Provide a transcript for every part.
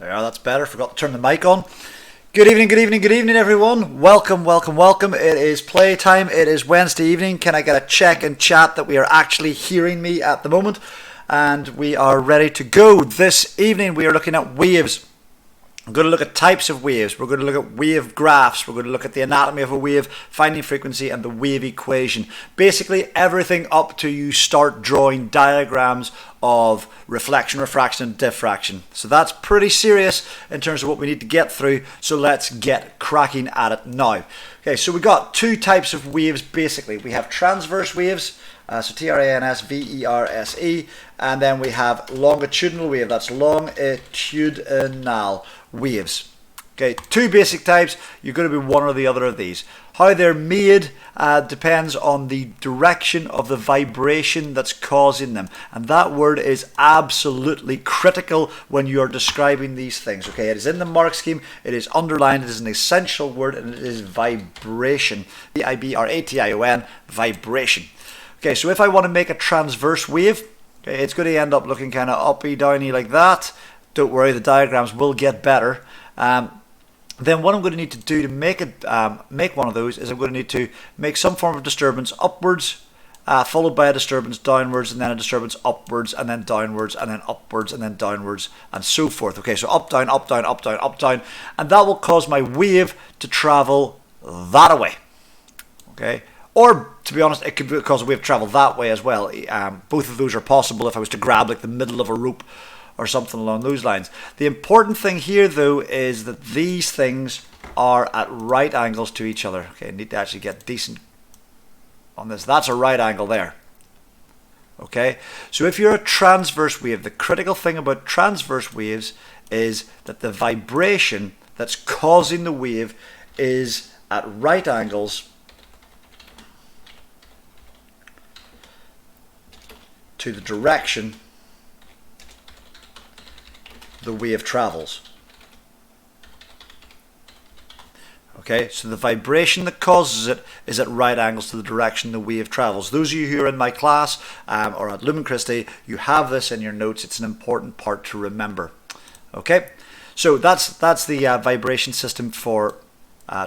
There, that's better. Forgot to turn the mic on. Good evening, good evening, good evening, everyone. Welcome, welcome, welcome. It is playtime. It is Wednesday evening. Can I get a check in chat that we are actually hearing me at the moment? And we are ready to go. This evening we are looking at waves. I'm going to look at types of waves. We're going to look at wave graphs. We're going to look at the anatomy of a wave, finding frequency, and the wave equation. Basically, everything up to you start drawing diagrams of reflection, refraction, and diffraction. So that's pretty serious in terms of what we need to get through. So let's get cracking at it now. Okay, so we got two types of waves basically. We have transverse waves. So Transverse, and then we have longitudinal wave. That's longitudinal waves. Okay, two basic types. You're going to be one or the other of these. How they're made depends on the direction of the vibration that's causing them, and that word is absolutely critical when you are describing these things. Okay, it is in the mark scheme. It is underlined. It is an essential word, and it is vibration. vibration, vibration. Okay, so if I want to make a transverse wave, okay, it's going to end up looking kind of uppy, downy like that. Don't worry, the diagrams will get better. Then what I'm going to need to do to make one of those is I'm going to need to make some form of disturbance upwards, followed by a disturbance downwards, and then a disturbance upwards, and then downwards, and then upwards, and then downwards, and so forth. Okay, so up, down, up, down, up, down, up, down, and that will cause my wave to travel that way. Okay. Or, to be honest, it could cause a wave travel that way as well. Both of those are possible if I was to grab like the middle of a rope or something along those lines. The important thing here, though, is that these things are at right angles to each other. Okay, I need to actually get decent on this. That's a right angle there. Okay, so if you're a transverse wave, the critical thing about transverse waves is that the vibration that's causing the wave is at right angles to the direction the wave travels. Okay, so the vibration that causes it is at right angles to the direction the wave travels. Those of you who are in my class or at Lumen Christi, you have this in your notes. It's an important part to remember. Okay, so that's the vibration system for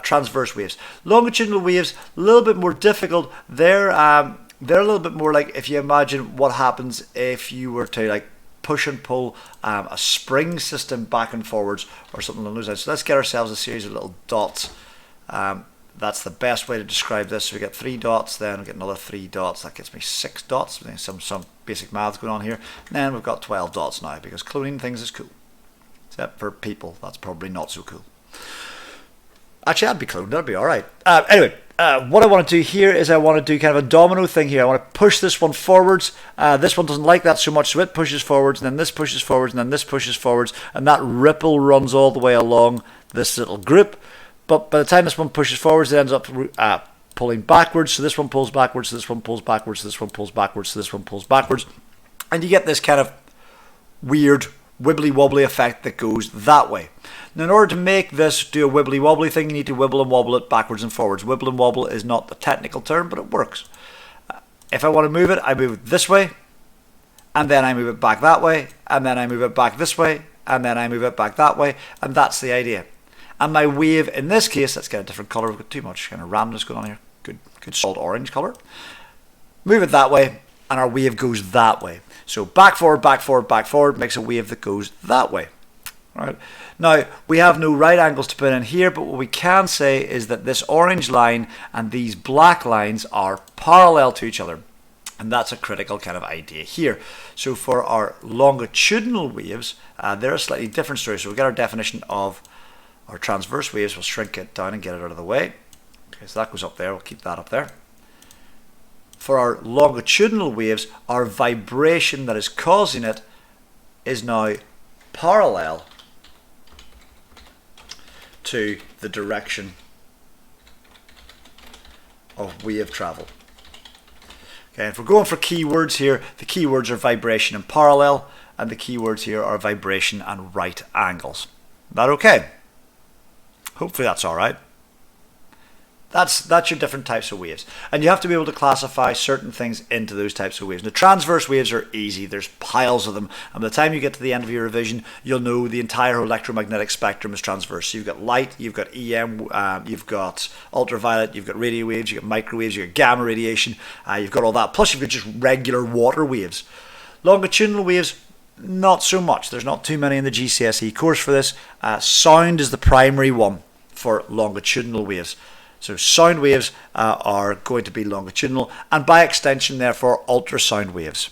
transverse waves. Longitudinal waves, a little bit more difficult. They're a little bit more like if you imagine what happens if you were to like push and pull a spring system back and forwards or something along those lines. So let's get ourselves a series of little dots. That's the best way to describe this. So we get 3 dots, then we get another 3 dots. That gets me 6 dots. Some basic math going on here. And then we've got 12 dots now because cloning things is cool. Except for people, that's probably not so cool. Actually, I'd be cloned. That'd be all right. Anyway. What I want to do here is I want to do kind of a domino thing here. I want to push this one forwards. This one doesn't like that so much, so it pushes forwards, and then this pushes forwards, and then this pushes forwards, and that ripple runs all the way along this little group. But by the time this one pushes forwards, it ends up pulling backwards. So this one pulls backwards, so this one pulls backwards, so this one pulls backwards, so this one pulls backwards. And you get this kind of weird wibbly wobbly effect that goes that way. Now, in order to make this do a wibbly wobbly thing, you need to wibble and wobble it backwards and forwards. Wibble and wobble is not the technical term, but it works. If I want to move it, I move it this way, and then I move it back that way, and then I move it back this way, and then I move it back that way, and that's the idea. And my wave, in this case, let's get a different color. We've got too much kind of randomness going on here. Good solid orange color. Move it that way, and our wave goes that way. So back, forward, back, forward, back, forward makes a wave that goes that way. All right. Now, we have no right angles to put in here, but what we can say is that this orange line and these black lines are parallel to each other. And that's a critical kind of idea here. So for our longitudinal waves, they're a slightly different story. So we'll get our definition of our transverse waves. We'll shrink it down and get it out of the way. Okay, so that goes up there. We'll keep that up there. For our longitudinal waves, our vibration that is causing it is now parallel to the direction of wave travel. Okay, if we're going for keywords here, the keywords are vibration and parallel, and the keywords here are vibration and right angles. Is that okay? Hopefully that's all right. That's your different types of waves. And you have to be able to classify certain things into those types of waves. Now, transverse waves are easy. There's piles of them. And by the time you get to the end of your revision, you'll know the entire electromagnetic spectrum is transverse. So you've got light, you've got EM, you've got ultraviolet, you've got radio waves, you've got microwaves, you've got gamma radiation, you've got all that. Plus you've got just regular water waves. Longitudinal waves, not so much. There's not too many in the GCSE course for this. Sound is the primary one for longitudinal waves. So sound waves are going to be longitudinal, and by extension, therefore, ultrasound waves.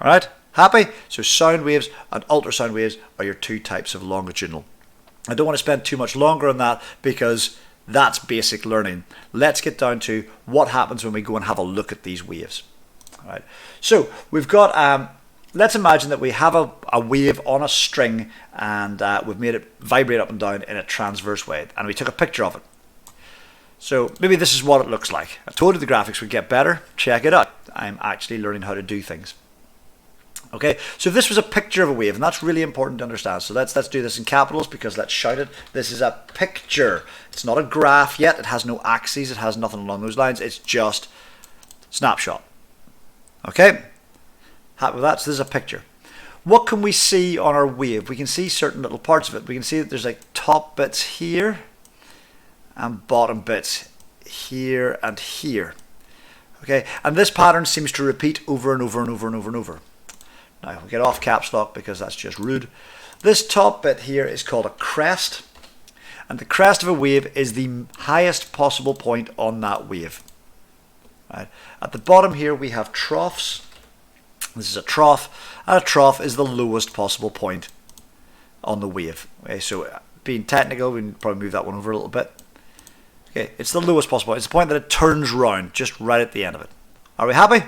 All right, happy? So sound waves and ultrasound waves are your two types of longitudinal. I don't want to spend too much longer on that because that's basic learning. Let's get down to what happens when we go and have a look at these waves. All right. So we've got, let's imagine that we have a wave on a string, and we've made it vibrate up and down in a transverse way, and we took a picture of it. So maybe this is what it looks like. I told you the graphics would get better. Check it out. I'm actually learning how to do things. Okay, so if this was a picture of a wave, and that's really important to understand. So let's do this in capitals, because let's shout it. This is a picture. It's not a graph yet. It has no axes. It has nothing along those lines. It's just snapshot. Okay, happy with that? So this is a picture. What can we see on our wave? We can see certain little parts of it. We can see that there's like top bits here and bottom bits here and here. Okay, and this pattern seems to repeat over and over and over and over and over. Now we'll get off caps lock because that's just rude. This top bit here is called a crest, and the crest of a wave is the highest possible point on that wave. Right. At the bottom here we have troughs. This is a trough, and a trough is the lowest possible point on the wave. Okay, so being technical, we can probably move that one over a little bit. Okay, it's the lowest possible point. It's the point that it turns round, just right at the end of it. Are we happy?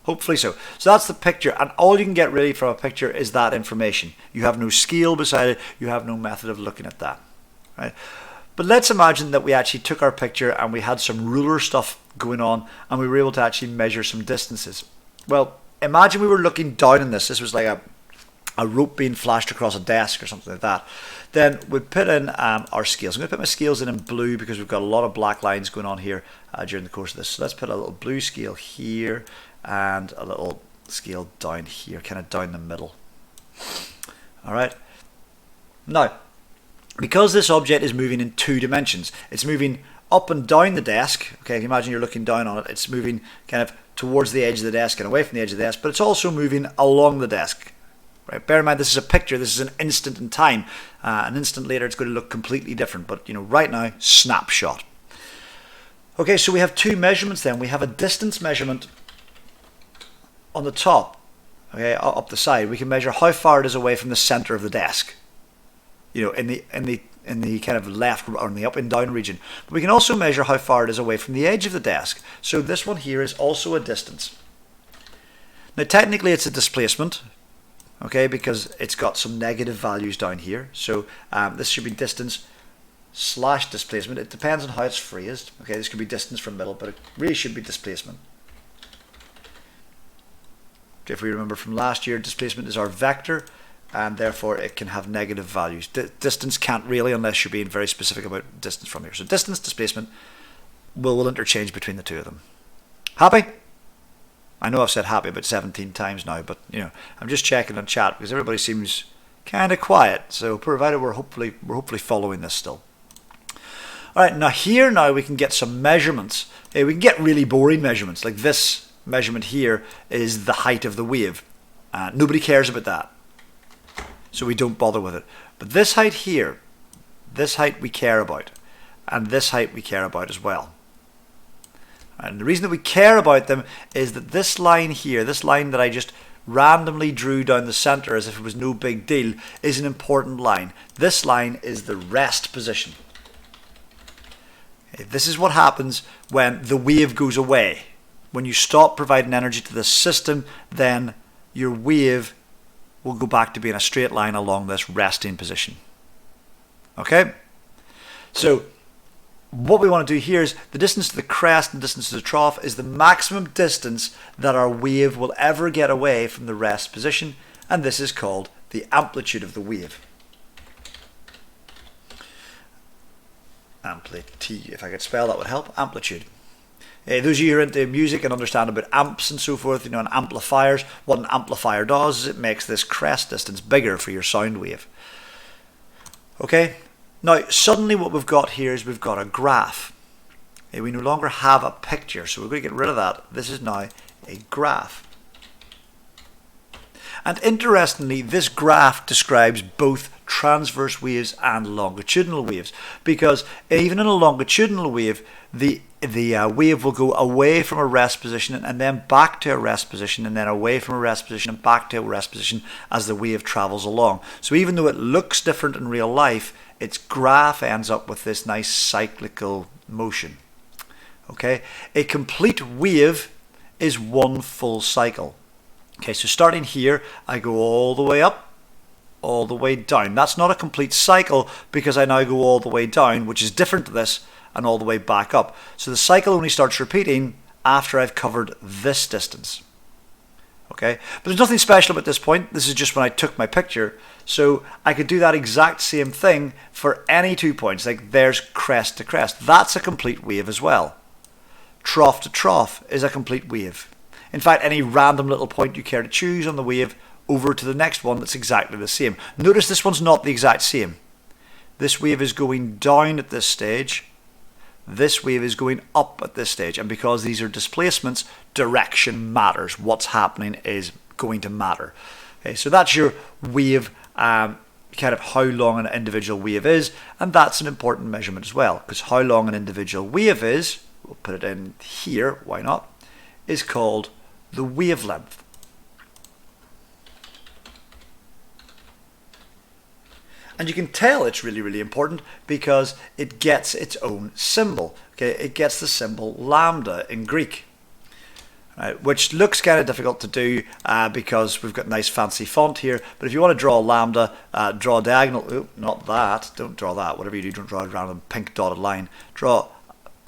Hopefully so. So that's the picture, and all you can get really from a picture is that information. You have no scale beside it. You have no method of looking at that. Right? But let's imagine that we actually took our picture and we had some ruler stuff going on, and we were able to actually measure some distances. Well, imagine we were looking down on this. This was like a rope being flashed across a desk or something like that. Then we'd put in our scales. I'm going to put my scales in blue because we've got a lot of black lines going on here during the course of this. So let's put a little blue scale here and a little scale down here, kind of down the middle. All right. Now, because this object is moving in 2 dimensions, it's moving up and down the desk. Okay, imagine you're looking down on it. It's moving kind of towards the edge of the desk and away from the edge of the desk, but it's also moving along the desk. Right. Bear in mind, this is a picture. This is an instant in time. An instant later, it's going to look completely different. But right now, snapshot. Okay, so we have 2 measurements. Then we have a distance measurement on the top. Okay, up the side, we can measure how far it is away from the center of the desk. In the kind of left or in the up and down region. But we can also measure how far it is away from the edge of the desk. So this one here is also a distance. Now, technically, it's a displacement. Okay, because it's got some negative values down here. So this should be distance slash displacement. It depends on how it's phrased. Okay, this could be distance from middle, but it really should be displacement. If we remember from last year, displacement is our vector, and therefore it can have negative values. Distance can't really, unless you're being very specific about distance from here. So distance, displacement, we'll interchange between the two of them. Happy? I know I've said happy about 17 times now, but I'm just checking on chat because everybody seems kind of quiet. So provided we're hopefully following this still. All right, now we can get some measurements. We can get really boring measurements, like this measurement here is the height of the wave. Nobody cares about that, so we don't bother with it. But this height here, this height we care about, and this height we care about as well. And the reason that we care about them is that this line here, this line that I just randomly drew down the center as if it was no big deal, is an important line. This line is the rest position. Okay, this is what happens when the wave goes away. When you stop providing energy to the system, then your wave will go back to being a straight line along this resting position. Okay? So what we want to do here is the distance to the crest and distance to the trough is the maximum distance that our wave will ever get away from the rest position, and this is called the amplitude of the wave. Amplitude, if I could spell that would help, amplitude. Those of you who are into music and understand about amps and so forth, and amplifiers, what an amplifier does is it makes this crest distance bigger for your sound wave. Okay, now suddenly what we've got here is we've got a graph. We no longer have a picture, so we're going to get rid of that. This is now a graph. And interestingly, this graph describes both transverse waves and longitudinal waves, because even in a longitudinal wave, the wave will go away from a rest position and then back to a rest position and then away from a rest position and back to a rest position as the wave travels along. So even though it looks different in real life, its graph ends up with this nice cyclical motion. Okay, a complete wave is one full cycle. Okay, so starting here, I go all the way up, all the way down. That's not a complete cycle because I now go all the way down, which is different to this, and all the way back up. So the cycle only starts repeating after I've covered this distance. Okay, but there's nothing special at this point. This is just when I took my picture. So I could do that exact same thing for any 2 points. Like there's crest to crest. That's a complete wave as well. Trough to trough is a complete wave. In fact, any random little point you care to choose on the wave over to the next one that's exactly the same. Notice this one's not the exact same. This wave is going down at this stage. This wave is going up at this stage. And because these are displacements, direction matters. What's happening is going to matter. Okay, so that's your wave, kind of how long an individual wave is. And that's an important measurement as well, because how long an individual wave is, we'll put it in here, why not, is called the wavelength. And you can tell it's really, really important because it gets its own symbol. Okay, it gets the symbol lambda in Greek, right, which looks kind of difficult to do because we've got nice fancy font here. But if you want to draw lambda, draw a diagonal. Oh, not that. Don't draw that. Whatever you do, don't draw a random pink dotted line. Draw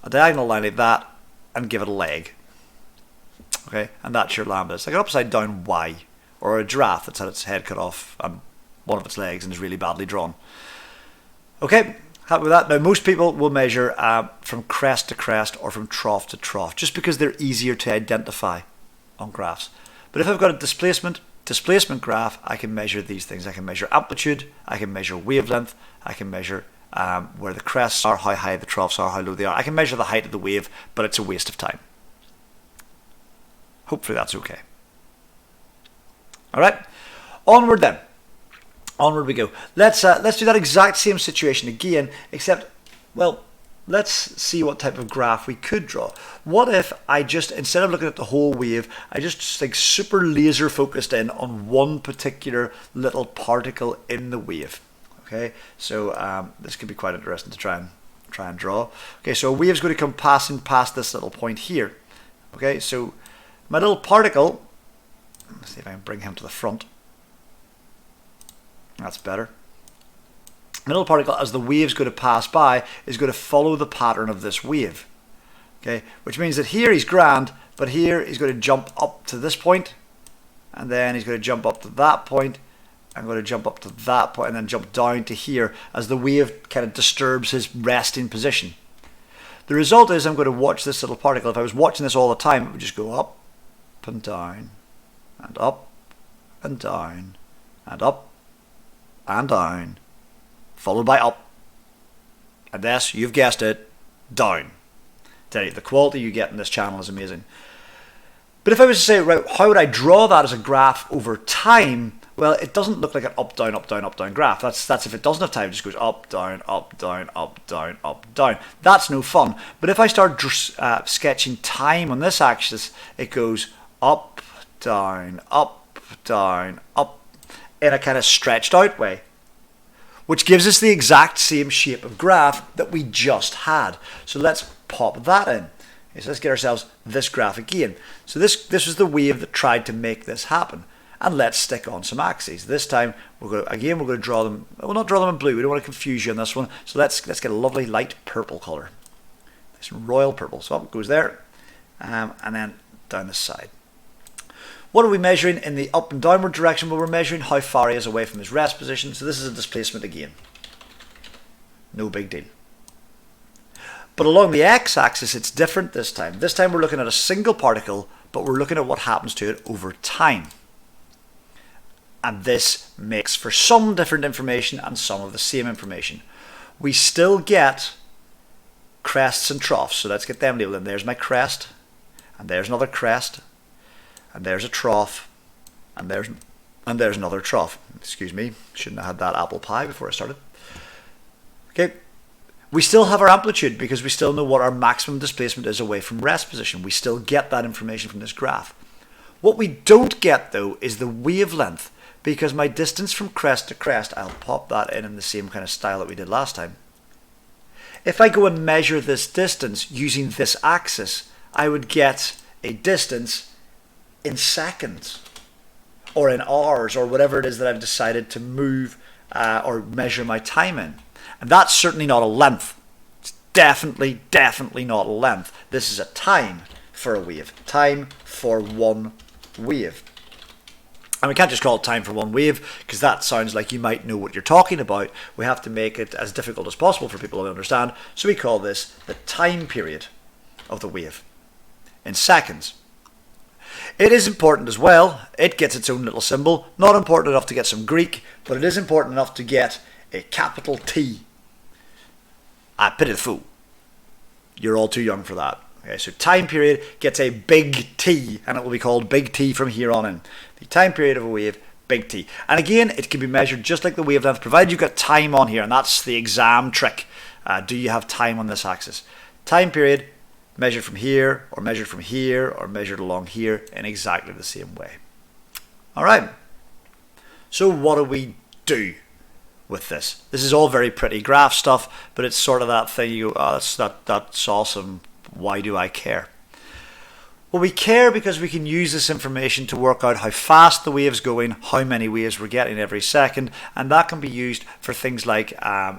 a diagonal line like that and give it a leg. Okay, and that's your lambda. It's like an upside down Y, or a giraffe that's had its head cut off and one of its legs and is really badly drawn. Okay, happy with that. Now most people will measure from crest to crest or from trough to trough, just because they're easier to identify on graphs. But if I've got a displacement graph, I can measure these things. I can measure amplitude, I can measure wavelength, I can measure where the crests are, how high the troughs are, how low they are. I can measure the height of the wave, but it's a waste of time. Hopefully that's okay. All right, onward then. Onward we go. Let's do that exact same situation again, except, well, let's see what type of graph we could draw. What if I just, instead of looking at the whole wave, I just like super laser focused in on one particular little particle in the wave. Okay, so this could be quite interesting to try and draw. Okay, so a wave's going to come passing past this little point here. Okay, so my little particle, let's see if I can bring him to the front. That's better. My little particle, as the wave's going to pass by, is going to follow the pattern of this wave. Okay, which means that here he's grand, but here he's going to jump up to this point, and then he's going to jump up to that point, I'm going to jump up to that point, and then jump down to here as the wave kind of disturbs his resting position. The result is I'm going to watch this little particle. If I was watching this all the time, it would just go up and down, and up and down, and up and down, followed by up, and yes, you've guessed it, down. Tell you, the quality you get in this channel is amazing. But if I was to say, right, how would I draw that as a graph over time? Well, it doesn't look like an up, down, up, down, up, down graph. That's if it doesn't have time, it just goes up, down, up, down, up, down, up, down. That's no fun. But if I start sketching time on this axis, it goes up, down, up, down, up, in a kind of stretched out way, which gives us the exact same shape of graph that we just had. So let's pop that in. Okay, so let's get ourselves this graph again. So this was the wave that tried to make this happen. And let's stick on some axes. This time we're going to draw them. We'll not draw them in blue. We don't want to confuse you on this one. So let's get a lovely light purple color. Nice royal purple. So up it goes there, and then down this side. What are we measuring in the up and downward direction? Well, we're measuring how far he is away from his rest position. So this is a displacement again. No big deal. But along the x-axis, it's different this time. This time we're looking at a single particle, but we're looking at what happens to it over time. And this makes for some different information and some of the same information. We still get crests and troughs, so let's get them labeled. And there's my crest, and there's another crest, and there's a trough, and there's another trough. Excuse me, shouldn't have had that apple pie before I started. Okay, we still have our amplitude because we still know what our maximum displacement is away from rest position. We still get that information from this graph. What we don't get though is the wavelength, because my distance from crest to crest, I'll pop that in the same kind of style that we did last time. If I go and measure this distance using this axis, I would get a distance in seconds or in hours or whatever it is that I've decided to move or measure my time in. And that's certainly not a length. It's definitely not a length. This is a time for a wave. Time for one wave. And we can't just call it time for one wave because that sounds like you might know what you're talking about. We have to make it as difficult as possible for people to understand. So we call this the time period of the wave in seconds. It is important as well. It gets its own little symbol. Not important enough to get some Greek, but it is important enough to get a capital T. I pity the fool. You're all too young for that. Okay, so time period gets a big T, and it will be called big T from here on in. The time period of a wave, big T. And again, it can be measured just like the wavelength, provided you've got time on here, and that's the exam trick. Do you have time on this axis? Time period measured from here, or measured from here, or measured along here in exactly the same way. All right. So what do we do with this? This is all very pretty graph stuff, but it's sort of that thing you go, oh, that's awesome. Why do I care? Well, we care because we can use this information to work out how fast the wave's going, how many waves we're getting every second, and that can be used for things like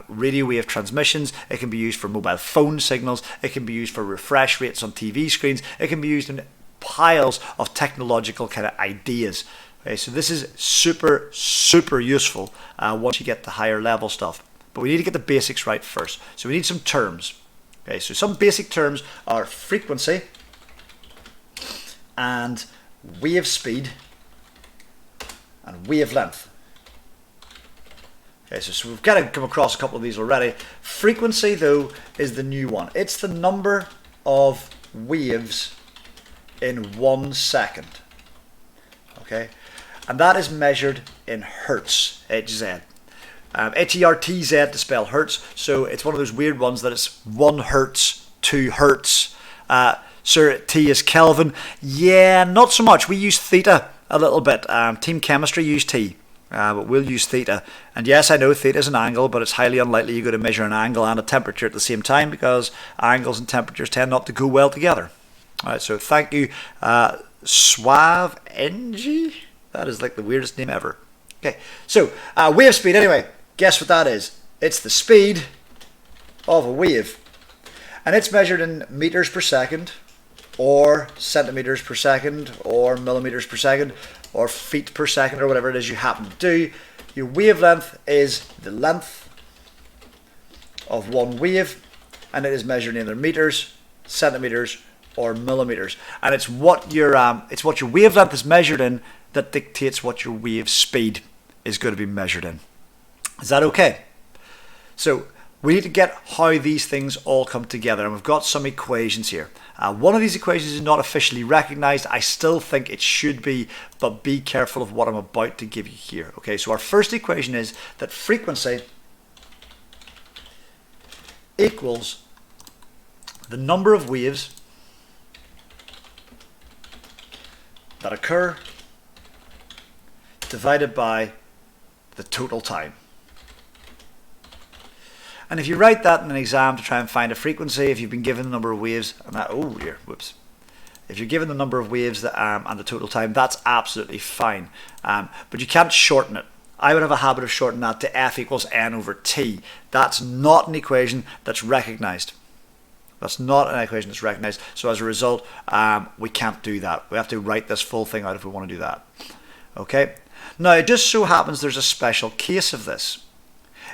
radio wave transmissions. It can be used for mobile phone signals. It can be used for refresh rates on TV screens. It can be used in piles of technological kind of ideas. Okay, so this is super useful once you get the higher level stuff. But we need to get the basics right first. So we need some terms. Okay, so some basic terms are frequency and wave speed and wavelength. Okay, so we've kind of come across a couple of these already. Frequency, though, is the new one. It's the number of waves in 1 second. Okay, and that is measured in hertz, HZ. HERTZ to spell hertz, so it's one of those weird ones that it's 1 hertz, 2 hertz. Sir, T is Kelvin. Yeah, not so much. We use theta a little bit. Team chemistry use T, but we'll use theta. And yes, I know theta is an angle, but it's highly unlikely you're going to measure an angle and a temperature at the same time because angles and temperatures tend not to go well together. All right, so thank you, Suave NG. That is like the weirdest name ever. Okay, so wave speed anyway. Guess what that is? It's the speed of a wave. And it's measured in meters per second, or centimeters per second, or millimeters per second, or feet per second, or whatever it is you happen to do. Your wavelength is the length of one wave, and it is measured in either meters, centimeters, or millimeters. And it's what your wavelength is measured in that dictates what your wave speed is going to be measured in. Is that okay? So we need to get how these things all come together, and we've got some equations here. One of these equations is not officially recognized. I still think it should be, but be careful of what I'm about to give you here. Okay, so our first equation is that frequency equals the number of waves that occur divided by the total time. And if you write that in an exam to try and find a frequency, if you've been given the number of waves, and that, oh dear, whoops. If you're given the number of waves that, and the total time, that's absolutely fine. But you can't shorten it. I would have a habit of shortening that to F equals N over T. That's not an equation that's recognized. That's not an equation that's recognized. So as a result, we can't do that. We have to write this full thing out if we want to do that. Okay. Now, it just so happens there's a special case of this.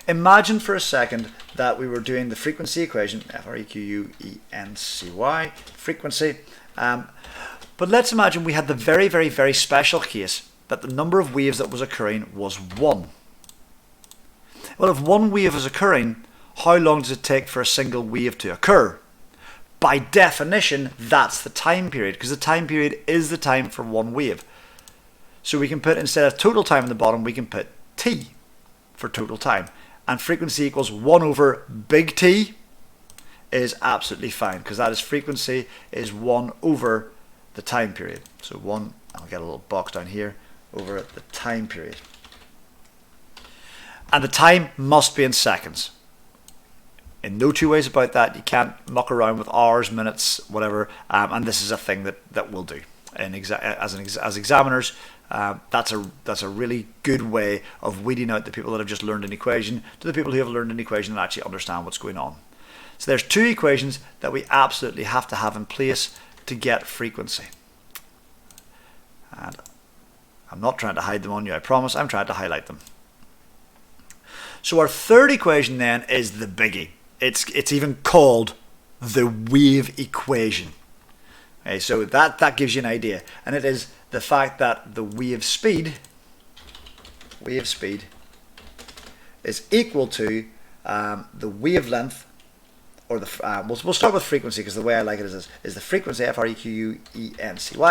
imagine for a second that we were doing the frequency equation, frequency, frequency. But let's imagine we had the very, very, very special case that the number of waves that was occurring was 1. Well, if 1 wave is occurring, how long does it take for a single wave to occur? By definition, that's the time period, because the time period is the time for 1 wave. So we can put, instead of total time on the bottom, we can put T for total time. And frequency equals 1 over big T is absolutely fine, because that is frequency is 1 over the time period. So 1, I'll get a little box down here, over the time period. And the time must be in seconds. In no two ways about that. You can't muck around with hours, minutes, whatever. And this is a thing that we'll do. And as examiners, that's a really good way of weeding out the people that have just learned an equation to the people who have learned an equation and actually understand what's going on. So there's 2 equations that we absolutely have to have in place to get frequency. And I'm not trying to hide them on you, I promise. I'm trying to highlight them. So our third equation then is the biggie. It's even called the wave equation. Okay, so that gives you an idea, and it is the fact that the wave speed is equal to the wavelength, or the we'll start with frequency, because the way I like it is the frequency, frequency,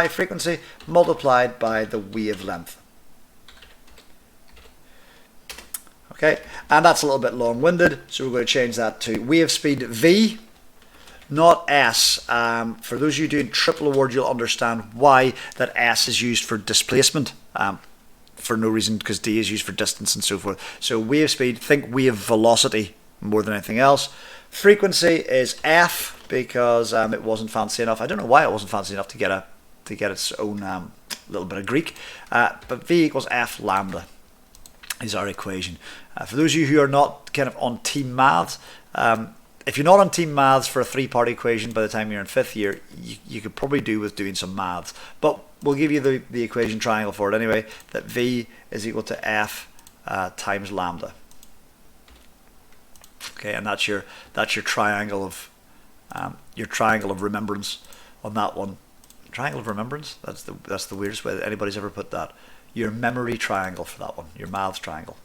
frequency multiplied by the wavelength. Okay, and that's a little bit long-winded, so we're going to change that to wave speed V, not S. For those of you doing triple award, you'll understand why that S is used for displacement, for no reason, because D is used for distance and so forth. So wave speed, think wave velocity more than anything else. Frequency is F, because it wasn't fancy enough. I don't know why it wasn't fancy enough to get its own little bit of Greek, but V equals F lambda is our equation. For those of you who are not kind of on team maths, if you're not on team maths for a 3-part equation by the time you're in 5th year, you could probably do with doing some maths. But we'll give you the equation triangle for it anyway, that V is equal to F times lambda. Okay, and that's your triangle of remembrance on that one. Triangle of remembrance? That's the weirdest way that anybody's ever put that. Your memory triangle for that one, your maths triangle.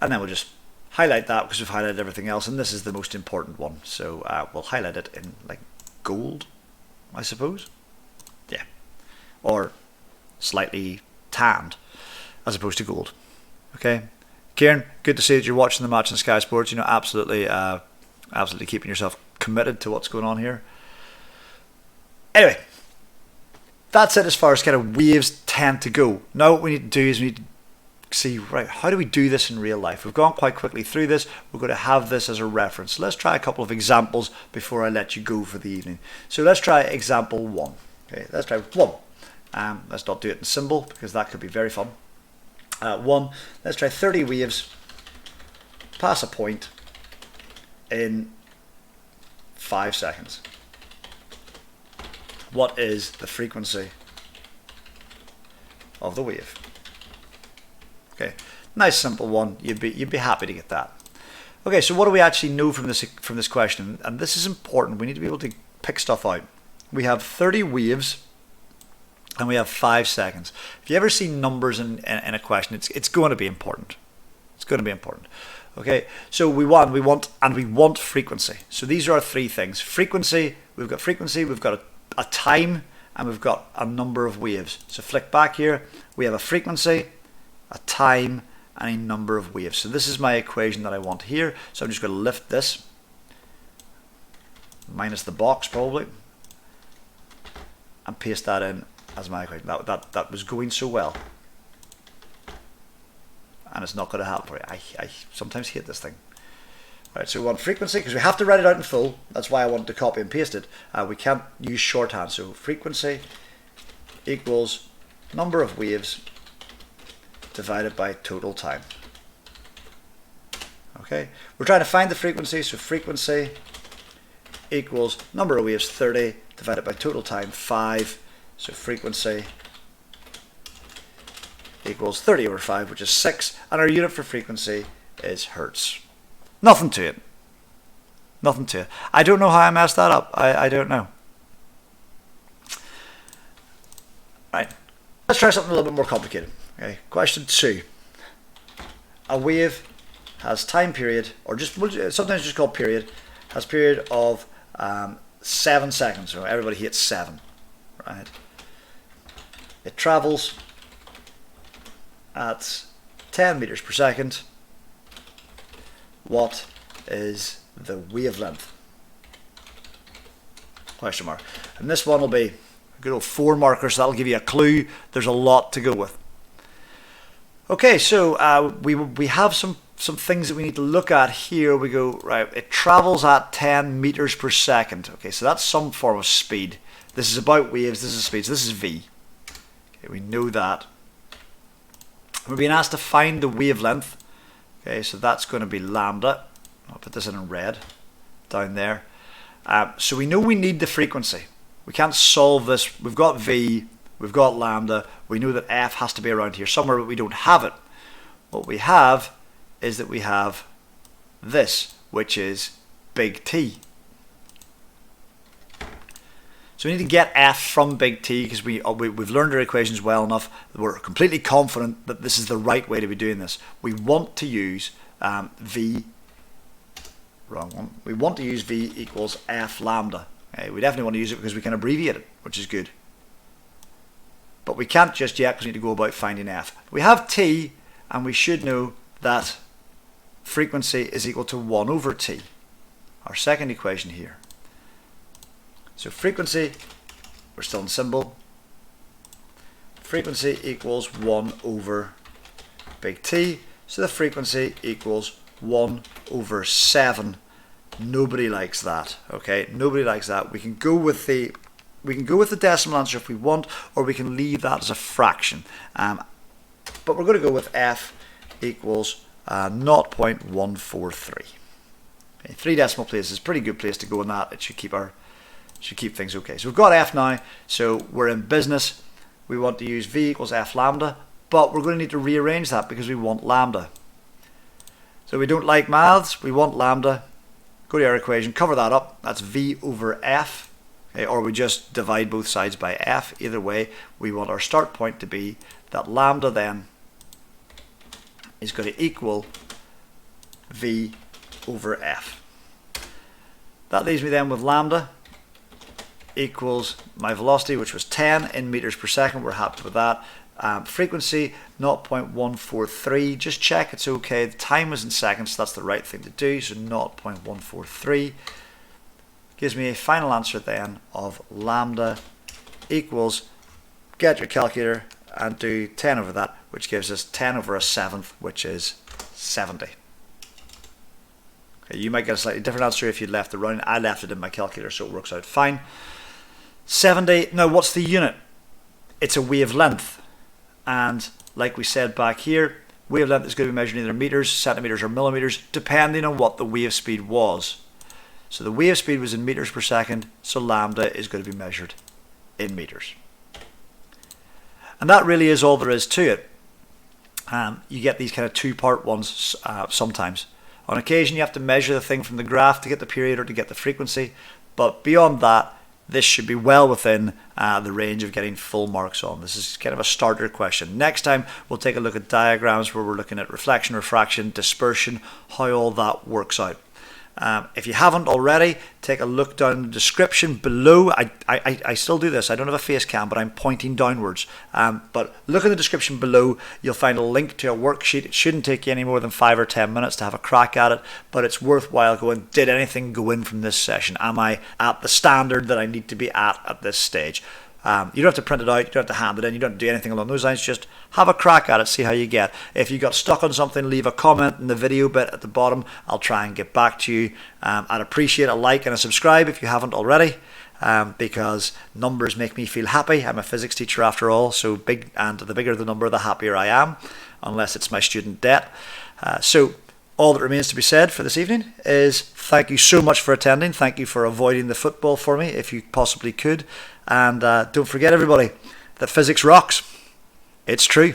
And then we'll just highlight that, because we've highlighted everything else, and this is the most important one. So we'll highlight it in like gold, I suppose. Yeah, or slightly tanned as opposed to gold. Okay, Kieran, good to see that you're watching the match on Sky Sports. You know, absolutely keeping yourself committed to what's going on here. Anyway, that's it as far as kind of waves tend to go. Now what we need to do is we need to see, right, how do we do this in real life? We've gone quite quickly through this. We're going to have this as a reference. Let's try a couple of examples before I let you go for the evening. So let's try example 1. Okay, let's try 1. Let's not do it in symbol, because that could be very fun. 1, let's try 30 waves pass a point in 5 seconds. What is the frequency of the wave? Okay, nice simple one. You'd be happy to get that. Okay, so what do we actually know from this question? And this is important. We need to be able to pick stuff out. We have 30 waves, and we have 5 seconds. If you ever see numbers in a question, it's going to be important. It's going to be important. Okay, so we want frequency. So these are our 3 things. Frequency, we've got a time, and we've got a number of waves. So flick back here, we have a frequency, a time, and a number of waves. So this is my equation that I want here. So I'm just going to lift this, minus the box probably, and paste that in as my equation. That was going so well, and it's not going to happen for you. I sometimes hate this thing. Right, so we want frequency, because we have to write it out in full. That's why I want to copy and paste it. We can't use shorthand. So frequency equals number of waves divided by total time. Okay, we're trying to find the frequency, so frequency equals number of waves 30 divided by total time 5. So frequency equals 30 over 5, which is 6, and our unit for frequency is hertz. Nothing to it. Nothing to it. I don't know how I messed that up. I don't know. Right. Let's try something a little bit more complicated. Okay. Question 2. A wave has time period, or just sometimes just called period, has period of 7 seconds. So everybody hates 7, right? It travels at 10 meters per second. What is the wavelength? Question mark. And this one will be a good old 4 markers, so that'll give you a clue. There's a lot to go with. Okay, so we have some things that we need to look at here. We go, right, it travels at 10 meters per second. Okay, so that's some form of speed. This is about waves, this is speed, so this is v. Okay, we know that. We're being asked to find the wavelength. Okay, so that's going to be lambda. I'll put this in red down there. So we know we need the frequency. We can't solve this. We've got v, we've got lambda. We know that f has to be around here somewhere, but we don't have it. What we have is that we have this, which is big T. So we need to get f from big T, because we've learned our equations well enough that we're completely confident that this is the right way to be doing this. We want to use v, wrong one, we want to use v equals f lambda. Okay? We definitely want to use it because we can abbreviate it, which is good. But we can't just yet because we need to go about finding f. We have T, and we should know that frequency is equal to 1 over T, our second equation here. So frequency, we're still in symbol, frequency equals 1 over big T, so the frequency equals 1 over 7. Nobody likes that, okay? Nobody likes that. We can go with the decimal answer if we want, or we can leave that as a fraction. But we're going to go with f equals 0.143. Okay, 3 decimal places, pretty good place to go in that. It should keep things okay. So we've got f now, so we're in business. We want to use v equals f lambda, but we're going to need to rearrange that because we want lambda. So we don't like maths, we want lambda. Go to our equation, cover that up. That's v over f, okay, or we just divide both sides by f. Either way, we want our start point to be that lambda then is going to equal v over f. That leaves me then with lambda equals my velocity, which was 10 in meters per second. We're happy with that. Frequency 0.143. Just check it's okay. The time was in seconds, so that's the right thing to do. So 0.143 gives me a final answer then of lambda equals, get your calculator and do 10 over that, which gives us 10 over a seventh, which is 70. Okay, you might get a slightly different answer if you left it running. I left it in my calculator, so it works out fine. 70. Now, what's the unit? It's a wavelength. And like we said back here, wavelength is going to be measured in either meters, centimeters, or millimeters, depending on what the wave speed was. So the wave speed was in meters per second, so lambda is going to be measured in meters. And that really is all there is to it. You get these kind of two-part ones sometimes. On occasion, you have to measure the thing from the graph to get the period or to get the frequency. But beyond that, this should be well within the range of getting full marks on. This is kind of a starter question. Next time, we'll take a look at diagrams where we're looking at reflection, refraction, dispersion, how all that works out. If you haven't already, take a look down in the description below. I still do this. I don't have a face cam, but I'm pointing downwards. But look in the description below. You'll find a link to a worksheet. It shouldn't take you any more than 5 or 10 minutes to have a crack at it, but it's worthwhile going, did anything go in from this session? Am I at the standard that I need to be at this stage? You don't have to print it out, you don't have to hand it in, you don't have to do anything along those lines, just have a crack at it, see how you get. If you got stuck on something, leave a comment in the video bit at the bottom, I'll try and get back to you. I'd appreciate a like and a subscribe if you haven't already, because numbers make me feel happy. I'm a physics teacher after all, so big, and the bigger the number, the happier I am, unless it's my student debt. So all that remains to be said for this evening is thank you so much for attending. Thank you for avoiding the football for me if you possibly could. And don't forget, everybody, that physics rocks. It's true.